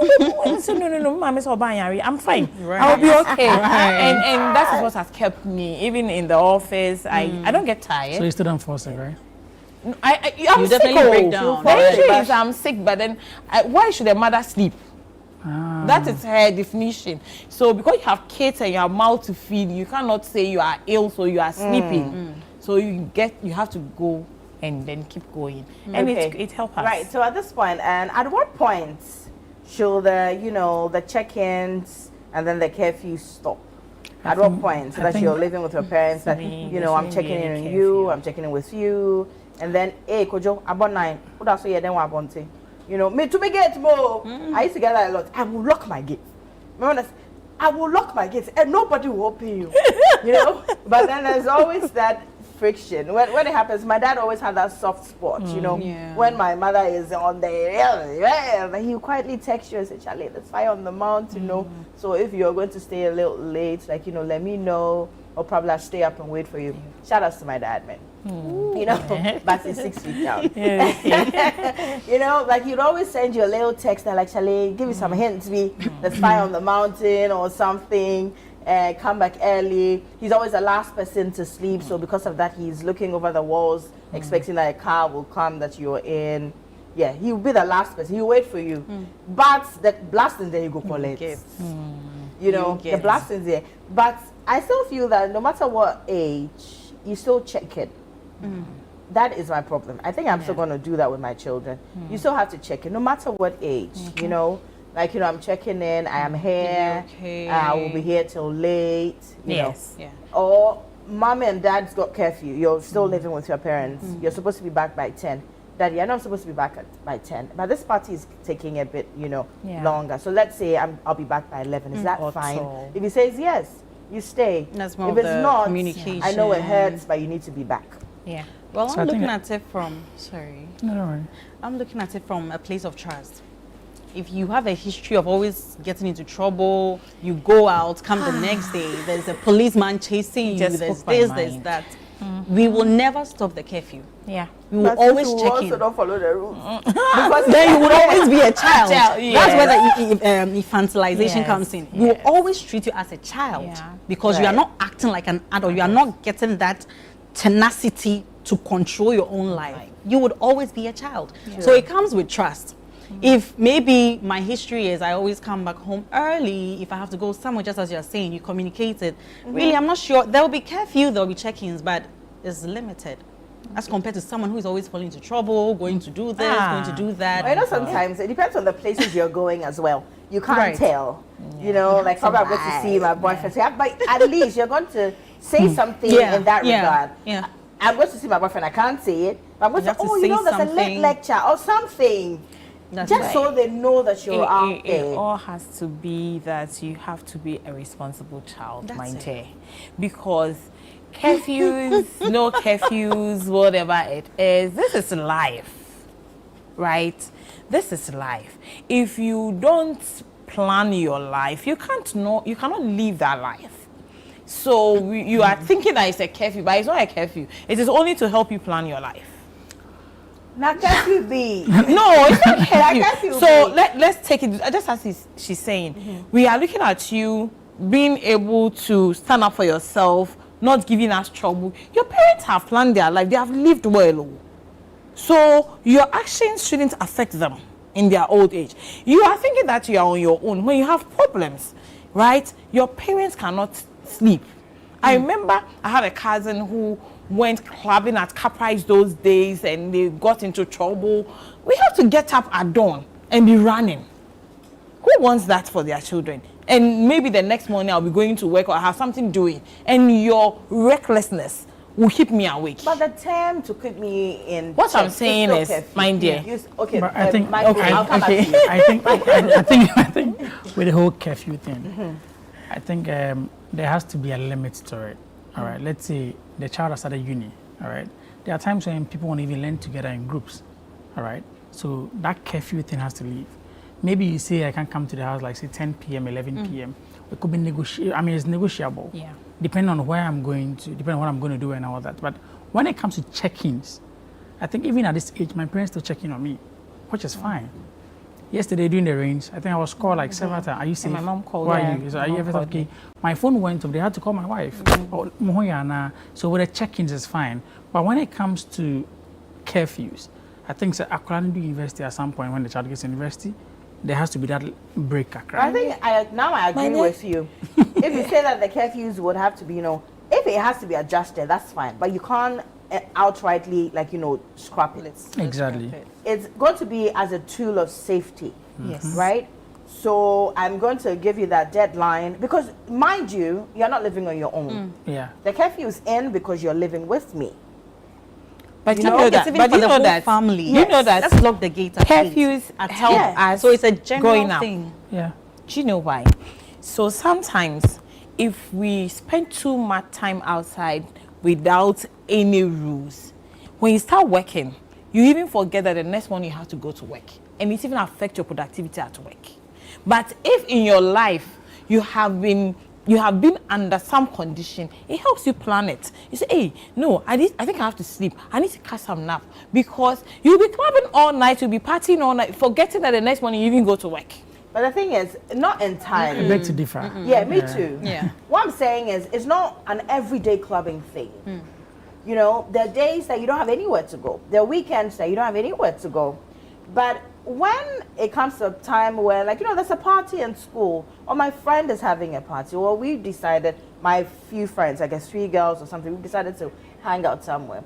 I said, no, I'm fine. Right. I'll be okay. Right. And that is what has kept me, even in the office. I don't get tired. So you still don't force it, right? I'm sick. Break down. The issue is I'm sick, but then why should a mother sleep? That is her definition. So because you have kids and you have mouth to feed, you cannot say you are ill, so you are sleeping. So you have to go and then keep going, and it helps us. Right. So at this point, and at what point should the check-ins and then the curfew stop? At what point, so that you're living with your parents, that I'm checking in on you, I'm checking in with you, and then Kojo, about 9. What else you then want to? Me to me get more. I used to get that a lot. I will lock my gate. Remember, I will lock my gates and nobody will open you. you know. But then there's always that friction when it happens. My dad always had that soft spot, you know. Yeah. When my mother is on the, he quietly text you and say, Charlie, there's fire on the mountain, you know. So if you're going to stay a little late, like, you know, let me know, or probably I'll stay up and wait for you. Shout outs to my dad, man. You know, but he's 6 feet down. You know, like he'd always send you a little text that like, Charlie, give you some hints, there's fire on the mountain or something. Come back early. He's always the last person to sleep, so because of that, he's looking over the walls, expecting that a car will come that you're in. Yeah, he'll be the last person. He'll wait for you. But the blasting there, you go collect. You know, the blasting's there. But I still feel that no matter what age, you still check it. That is my problem. I think I'm still going to do that with my children. You still have to check it, no matter what age, you know. Like, you know, I'm checking in, I am here, I will be here till late, you know. Yeah. Or mom and dad's got curfew, you're still living with your parents, you're supposed to be back by 10. Daddy, I know I'm supposed to be back by 10, but this party is taking a bit, you know, longer. So let's say I'll be back by 11, is that fine? If he says yes, you stay. That's more if of it's the not, communication. I know it hurts, but you need to be back. Yeah. Well, So I I'm think looking at it from, sorry. No, don't worry. I'm looking at it from a place of trust. If you have a history of always getting into trouble, you go out, come the next day, there's a policeman chasing you, Just there's spoke my this, there's mind. that. We will never stop the curfew. Yeah. We will always check also in. don't follow the rules. Because Then you will always be a child. That's where the infantilization Yes, comes in. We will yes. always treat you as a child Yeah. because you are not acting like an adult. You are not getting that tenacity to control your own life. You would always be a child. So it comes with trust. If maybe my history is I always come back home early, if I have to go somewhere, just as you're saying, you communicate it. Really, I'm not sure. There will be curfew, there will be check-ins, but it's limited. As compared to someone who is always falling into trouble, going to do this, going to do that. I know sometimes it depends on the places you're going as well. You can't Right. tell. You know, like probably I'm going to see my boyfriend. So but at least you're going to say something in that regard. Yeah. I'm going to see my boyfriend. I can't say it. But I'm going You to have to you say know, there's a late something. lecture or something. That's Just right. so they know that you're out It there. all has to be that you have to be a responsible child, That's mind it. you. Because curfews, no curfews, whatever it is, this is life, right? This is life. If you don't plan your life, you cannot live that life. So you are thinking that it's a curfew, but it's not a curfew. It is only to help you plan your life. Now, curfew be. No, it's not curfew. curfew So be. let's take it, just as she's saying, we are looking at you being able to stand up for yourself, not giving us trouble. Your parents have planned their life, they have lived well. So your actions shouldn't affect them in their old age. You are thinking that you are on your own when you have problems, right? Your parents cannot sleep. I remember I had a cousin who went clubbing at Caprice those days and they got into trouble. We have to get up at dawn and be running. Who wants that for their children? And maybe the next morning I'll be going to work or I have something doing. And your recklessness will keep me awake. But the term to keep me in. What I'm check saying still is, curfew. my dear. Okay, But I think, Michael, I'll come back to you. I think with the whole curfew thing, I think there has to be a limit to it. All right, let's say the child has started uni. All right, there are times when people won't even learn together in groups. All right, so that curfew thing has to leave. Maybe you say I can come to the house like say 10 p.m., 11 p.m. It could be negotiable. I mean, it's negotiable. Yeah. Depending on where I'm going to, depending on what I'm going to do and all that. But when it comes to check-ins, I think even at this age, my parents still check in on me, which is fine. Yesterday during the rains, I think I was called like several times. Are you safe? my mom called, Where yeah. are you? So My are you mom everything called okay? me. My phone went off. They had to call my wife. Oh, Mohoyana. So with the check-ins, it's fine. But when it comes to curfews, I think so, Akwara do university at some point when the child gets to university, there has to be that break. I think now I agree with you. If you say that the curfews would have to be, you know, if it has to be adjusted, that's fine. But you can't outrightly, like, you know, scrap it. Exactly. It's going to be as a tool of safety. Yes. Right? So I'm going to give you that deadline because, mind you, you're not living on your own. Yeah. The curfew is in because you're living with me. But You you know, know it's that, even but for you the know whole that family. You know that Let's lock the gate at curfews 8, help at 10. us So it's a general going out. thing. Yeah. Do you know why? So sometimes if we spend too much time outside without any rules, when you start working, you even forget that the next morning you have to go to work, and it even affects your productivity at work. But if in your life you have been under some condition, it helps you plan it. You say, hey, no, I think I have to sleep. I need to catch some nap, because you'll be clubbing all night, you'll be partying all night, forgetting that the next morning you even go to work. But the thing is, not entirely. I beg to differ. Yeah, me too. Yeah. What I'm saying is, it's not an everyday clubbing thing. You know, there are days that you don't have anywhere to go. There are weekends that you don't have anywhere to go. But when it comes to a time where, like, you know, there's a party in school, or my friend is having a party, or we decided, my few friends, I guess 3 girls or something, we decided to hang out somewhere.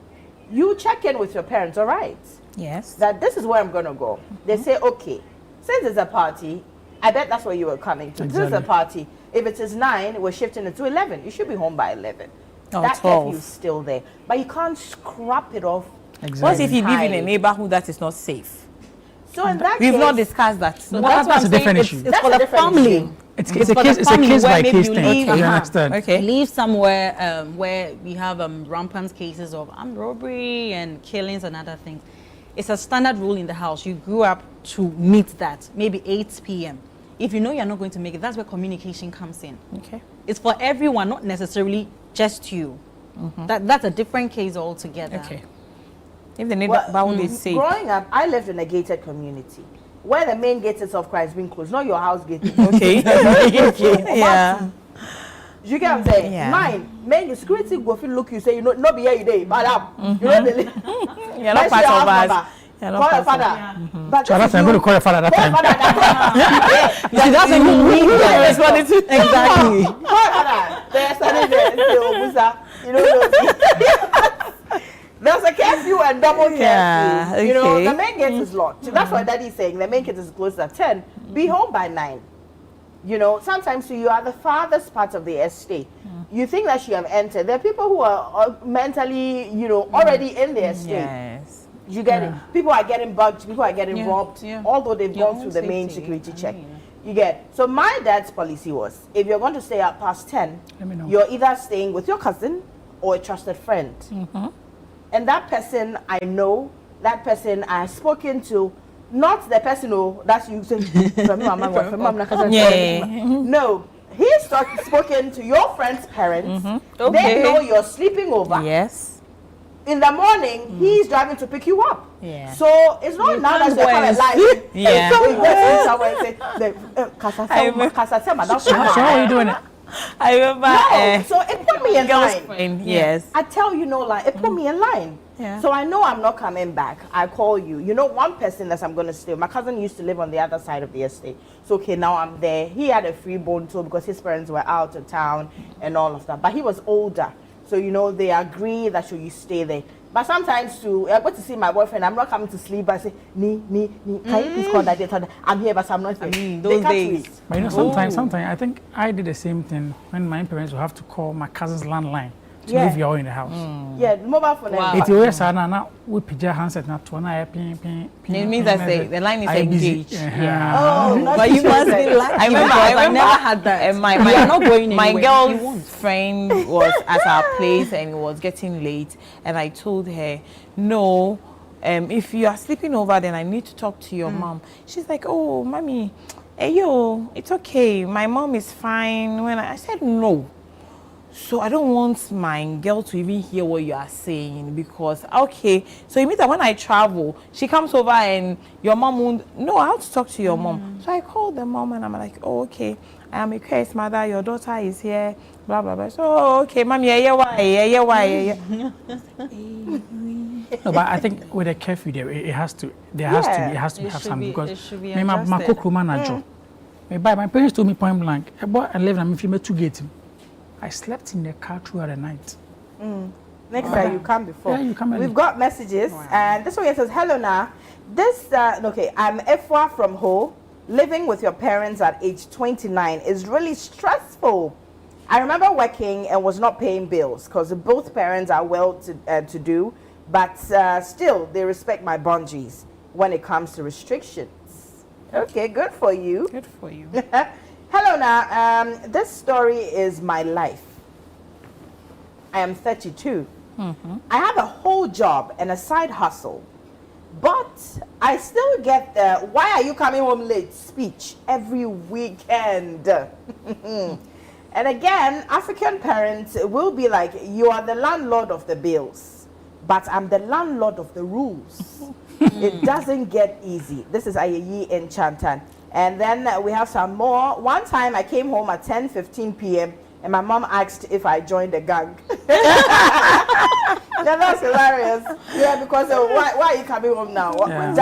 You check in with your parents, all right? Yes. That this is where I'm going to go. They say, okay, since it's a party, I bet that's where you were coming to. This is a party. If it is 9, we're shifting it to 11. You should be home by 11. That curfew is still there. But you can't scrap it off. What if you live in a neighborhood that is not safe? So in that We've case, not discussed that. So that's a different issue. It's for the family. It's a case by case thing. You understand? Okay. Live somewhere where we have rampant cases of armed robbery and killings and other things. It's a standard rule in the house. You grew up to meet that, maybe 8 p.m. If you know you're not going to make it, that's where communication comes in. Okay. It's for everyone, not necessarily just you. That's a different case altogether. Okay. If the neighborhood is safe. growing up, I lived in a gated community where the main gate itself is being closed, not your house gate. Okay. Okay. Yeah. You get what I'm saying? Yeah. Mine, main security go feel look you say, you know, not be here today, madam. You know, You're not part of us. Call your father. But So that's I'm going to call your father that time. You see, that's when you need them. Exactly. Call your father. There's something there. You know, there's a curfew and double curfew. Yeah, You know, okay. the main gate is locked. So that's what daddy's saying. The main gate is closed at 10. Be home by 9. You know, sometimes you are the farthest part of the estate. You think that you have entered. There are people who are mentally, you know, already in the estate. Yes. You get it. People are getting bugged. People are getting robbed. Yeah. Although they've Your gone own through the main safety. security check. You get. So my dad's policy was, if you're going to stay out past 10, Let me know. you're either staying with your cousin or a trusted friend. And that person I know, that person I've spoken to, not the person who that's you say. No, he's spoken to your friend's parents. They know you're sleeping over. Yes. In the morning, he's driving to pick you up. Yeah. So it's not now that they come alive. Yeah. So you go to somewhere and say, So how are you doing it? I remember. no, so it put me in girl's line. friend. Yes. I tell you no lie, it put me in line. Yeah. So I know I'm not coming back. I call you. You know, one person that I'm going to stay with. My cousin used to live on the other side of the estate. So, okay, now I'm there. He had a free bone too because his parents were out of town and all of that. But he was older. So, you know, they agree that you stay there. But sometimes too, I go to see my boyfriend. I'm not coming to sleep. I say, can you please call that? I'm here, but I'm not here. Those days. But you know, sometimes I think I did the same thing when my parents would have to call my cousin's landline to know if you're all in the house. Yeah, mobile phone. Wow. It's always now we pija handset now to na ping. It means that the line is engaged. Yeah. Oh, not But you must be lucky. I remember. I never had that. And my You are not going my anywhere. You girl's won't. friend was at our place and it was getting late, and I told her, no, if you are sleeping over, then I need to talk to your mom. She's like, oh, mommy, hey yo, it's okay. My mom is fine. When I said no. So I don't want my girl to even hear what you are saying because, okay, so it means that when I travel, she comes over and your mom won't, no, I have to talk to your mom. So I called the mom and I'm like, oh, okay, I am a case mother, your daughter is here, blah, blah, blah. So, okay, mommy, why? No, but I think with a curfew there, it has to have something because it should be my adjusted. cook manager. My parents told me point blank, I live in if you met 2 gates. I slept in the car throughout the night. Next time you come before. Yeah, you come early. We've got messages, and this one here says, hello now. This, I'm Efwa from Ho. Living with your parents at age 29 is really stressful. I remember working and was not paying bills because both parents are well to do, but still they respect my boundaries when it comes to restrictions. Okay, good for you. Good for you. Hello now. This story is my life. I am 32. I have a whole job and a side hustle, but I still get the "why are you coming home late" speech every weekend. And again, African parents will be like, "You are the landlord of the bills, but I'm the landlord of the rules." It doesn't get easy. This is Ayeyi in Chantan. And then we have some more. One time I came home at 10:15 p.m. and my mom asked if I joined the gang. Yeah, that's hilarious. Yeah, because why are you coming home now? Yeah.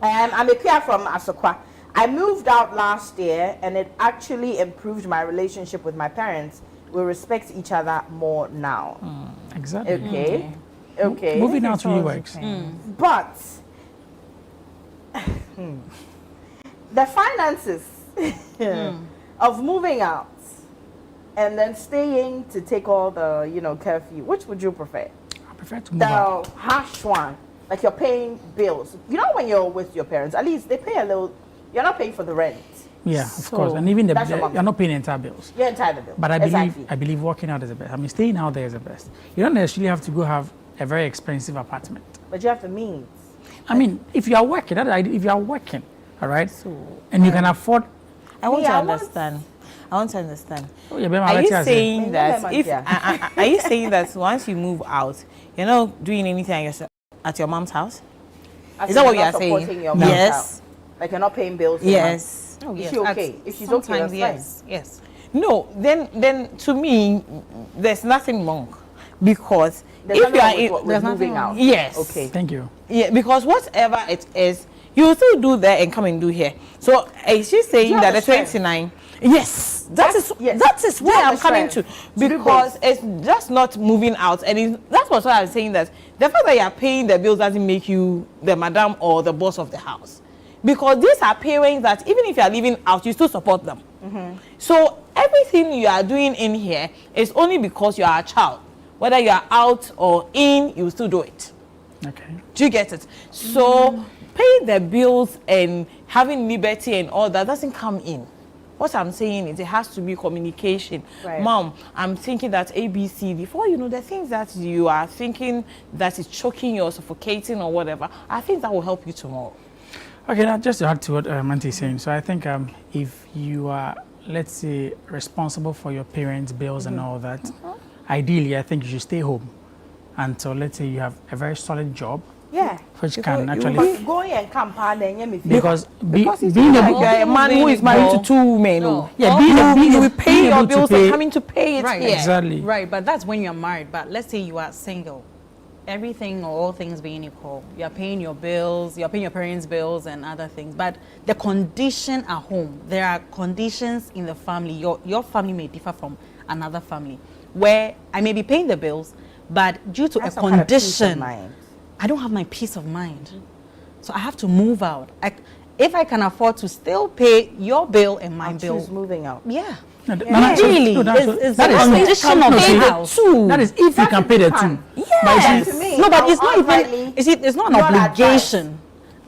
I'm a peer from Asokwa. I moved out last year and it actually improved my relationship with my parents. We respect each other more now. Exactly. Okay. Okay. Moving out to UX. But the finances of moving out and then staying to take all the, curfew, which would you prefer? I prefer to move out. The harsh one, like you're paying bills. When you're with your parents, at least they pay a little, you're not paying for the rent. Yeah, of course. And even that's you're not paying entire bills. You're entitled bill. But I Exactly. believe working out is the best. I mean, staying out there is the best. You don't necessarily have to go have a very expensive apartment. But you have the means. I mean, if you are working, all right, and you can afford. I want to I want- understand. Oh, Yeah, Are you saying Maybe that I'm if yeah. are you saying that once you move out, you're not doing anything at your mom's house? As Is in that what you're you are not saying? supporting your mom's Yes. house. Like you're not paying bills. for your Yes. Oh, Is yes. she okay? If she's okay, Sometimes, that's fine. yes. No. Then to me, there's nothing wrong, because There's if nothing you wrong are with what we're there's nothing moving wrong. out. yes. Okay. Thank you. Yeah, because whatever it is, you will still do there and come and do here. So is she saying have that the the 29? Yes, that is where You have I'm the coming to, strength to do because both. it's just not moving out, and that's what I'm saying, that the fact that you are paying the bills doesn't make you the madam or the boss of the house, because these are parents that even if you are living out, you still support them. So everything you are doing in here is only because you are a child. Whether you are out or in, you still do it. Okay. Do you get it? So paying the bills and having liberty and all that doesn't come in. What I'm saying is it has to be communication. Right. Mom, I'm thinking that ABC, before you know the things that you are thinking that is choking you or suffocating or whatever, I think that will help you tomorrow. Okay, now just to add to what Manti is saying. So I think if you are, let's say, responsible for your parents' bills and all that, ideally, I think you should stay home until, let's say, you have a very solid job, Yeah. which can But actually, going and campaign and because It's being like able, you're a man who is married to two women. No. yeah, You will pay your able to bills pay- and coming to pay it Right. here. Exactly. Right, but that's when you're married. But let's say you are single. Everything or all things being equal, you're paying your bills, you're paying your parents' bills and other things. But the condition at home, there are conditions in the family. Your family may differ from another family, where I may be paying the bills, but due to That's a some kind of peace of condition, mind. I don't have my peace of mind. So I have to move out. If I can afford to still pay your bill and my I'll bill, choose moving out. yeah. No, Really? It's that the is condition of the house. That is if you can pay the two. Yes. To me, No, but it's not outrightly even. It's not an not obligation.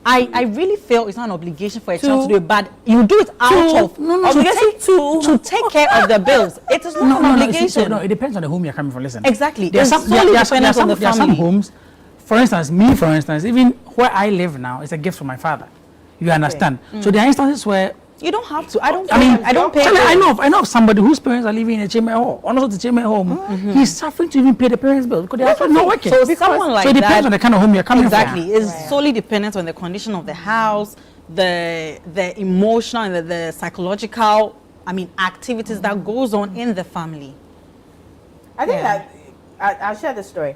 I really feel it's not an obligation for a child To- to do it, but you do it out of obligation to take care of the bills. It is not an No, obligation. it depends on the home you're coming from. Listen. Exactly. There are It's some, solely there are some, dependent on the there are some family. homes, for instance, even where I live now, it's a gift from my father. You understand? So there are instances where, You don't have to. I don't. I mean, I don't pay. Charlie, bills. I know of somebody whose parents are living in a chamber home. Also, the chamber home, he's suffering to even pay the parents' bills because they're actually not working. So someone like so it depends that- on the kind of home you're coming Exactly. from. It's solely dependent on the condition of the house, the emotional and the psychological, activities that goes on in the family. I think that I'll share the story.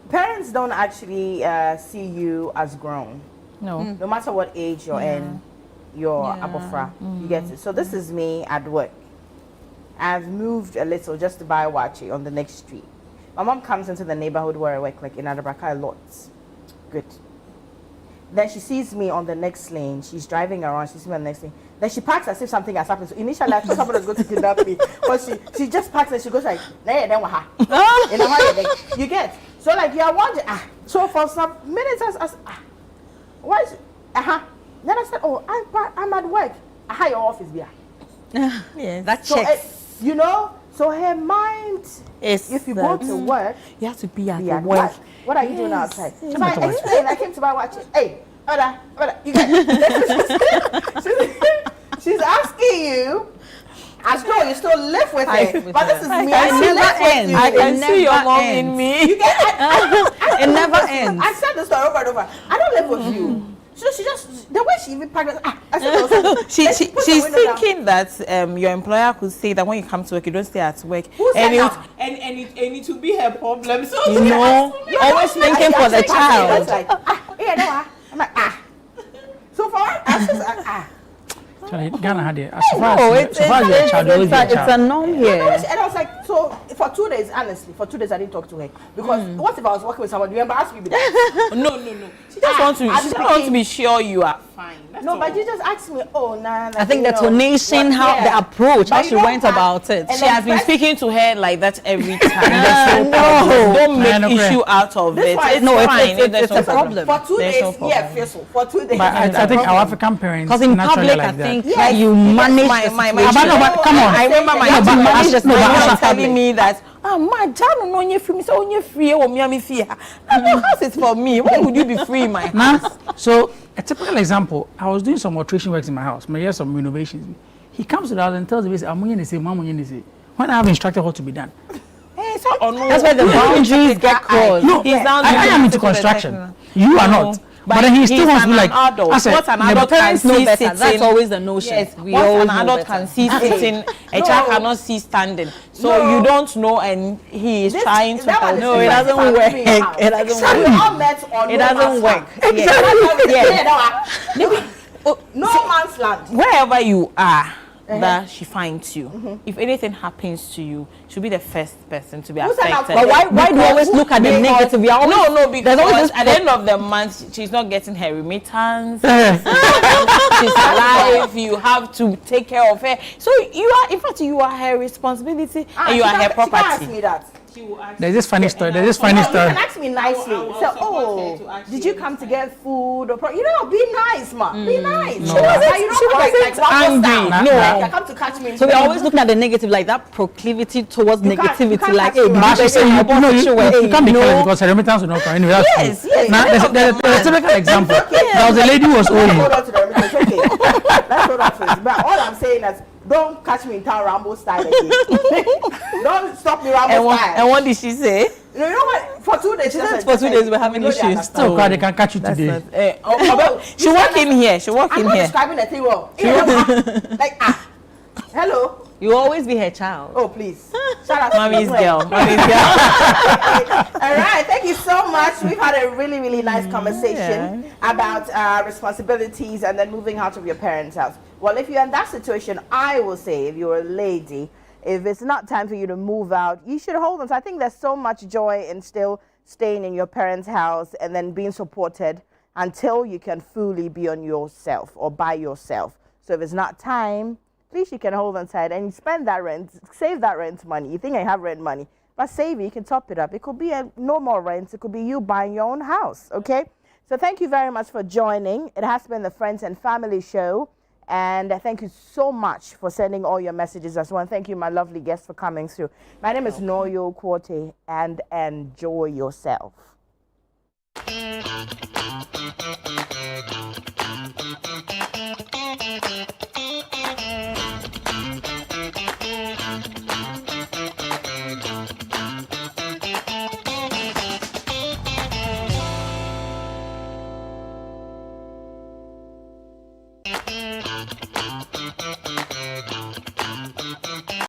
Parents don't actually see you as grown. No. No matter what age you're in, you're abofra. You get it. So this is me at work. I've moved a little just to buy wachi on the next street. My mom comes into the neighborhood where I work, like in Adabraka a lot. Good. Then she sees me on the next lane. She's driving around. She sees me on the next lane. Then she parks as if something has happened. So initially, I thought somebody was going to kidnap me. But she just parks and she goes like, "Nah, then what? In a hurry, like, you get. So like you are wondering. So for some minutes, why is Then I said, "Oh, I'm at work." a higher office beer. Yes. That So, checks. you know, so her mind, Yes, if you go to work, you have to be at be the at work. work. What are you doing outside? yes. So I explained, I came to my watch. Hey, Oda, you guys, she's asking you, as though you still live with her. But this is me. I never end. I can see your never mom ends. in me. It never ends. I said this story over and over. I don't live with you. So she just, the way she even packed it, I said, She's thinking that your employer could say that when you come to work, you don't stay at work. said that? And it will be her problem. So You know, always thinking for the child. Like, yeah, no, I'm like, So far, I said, Actually, Ghana had it. As far No, as so far as you're a child, you always be a it's a child. norm here. And I was like, so for 2 days, honestly, for 2 days I didn't talk to her because what if I was working with someone? You embarrass me with that? no. She just wants to. She just wants to be sure you are fine. That's No, all. but you just asked me, oh, nah. I think the you know, tonation, what- how yeah. the approach, But how you she don't went have- about it. and She has been first- speaking to her like that every time. No. Don't make no, issue out of This it. one is It's no, it's- fine. it's There's a no problem. For 2 There's days, no yeah, problem. Faisal. For 2 days. But it's a I think our problem. African parents Because in naturally public, like I that. think Yes. that you manage the my situation. no, but come on. I remember my No, dad but managed just my no, but mom as a telling public. me that my dad no you free me so on you free or me am free. Your house is for me. Why would you be free in my house? Nah, so a typical example, I was doing some alteration works in my house, my years some renovations. He comes to the house and tells me, I'm going to say, Mom, going to say, when I have instructed what to be done. Hey, so That's where the boundaries get crossed. No, He's down I am into to the construction. technical. You are No, not. But then he still he's wants to be an like, adult. I said, What an the adult can Parents know see better. sitting. That's always the notion. Yes, We once always an know adult better. can see sitting, a child cannot see standing. So No. you don't know, and he is trying to that one help is you. No, it different doesn't from work. being house. It doesn't So we work. all met on It no doesn't man's work. land. No man's land. Wherever you are, that she finds you. If anything happens to you, she'll be the first person to be Who's an affected. outcast? But why do you always look at the negative? We are always, No, there's always because this at the end of the month, she's not getting her remittance. She's alive. You have to take care of her. So you are, in fact, you are her responsibility and you are her She can't ask property. me that. there's this funny story, there's this funny You story. can ask me nicely. Say, oh, did you come to get food? Or you know, be nice, man. Be nice. No. She wasn't angry. No, like, I come to catch me. So we're always looking at the negative, like that proclivity towards You can't- you negativity, can't like, catch hey, me. did But you she said, say you know, you can't be no. careless because her remittance will not come. Anyway, that's Yes, true. yes. Now, there's a typical example. There was a lady who was Let's owing. hold on to the remittance. Okay. Let's hold on to it. But all I'm saying is, don't catch me in town Rambo style again. Don't stop me Rambo style. And what did she say? You know what? For 2 days. For 2 days we're having issues. Still, they can catch you today. She walk in here. She walk I'm in not here. describing the thing well. Like, hello. You will always be her child. Oh, please. Shout out to Mommy's you. girl. Mommy's girl. All right. Thank you so much. We've had a really, really nice conversation about responsibilities and then moving out of your parents' house. Well, if you're in that situation, I will say, if you're a lady, if it's not time for you to move out, you should hold on. So I think there's so much joy in still staying in your parents' house and then being supported until you can fully be on yourself or by yourself. So if it's not time, at least you can hold on tight and spend that rent, save that rent money. You think I have rent money, but save it, you can top it up. It could be a no more rent. It could be you buying your own house, okay? So thank you very much for joining. It has been the Friends and Family Show. And thank you so much for sending all your messages as well. And thank you, my lovely guests, for coming through. My name is Noyo Kwote, and enjoy yourself.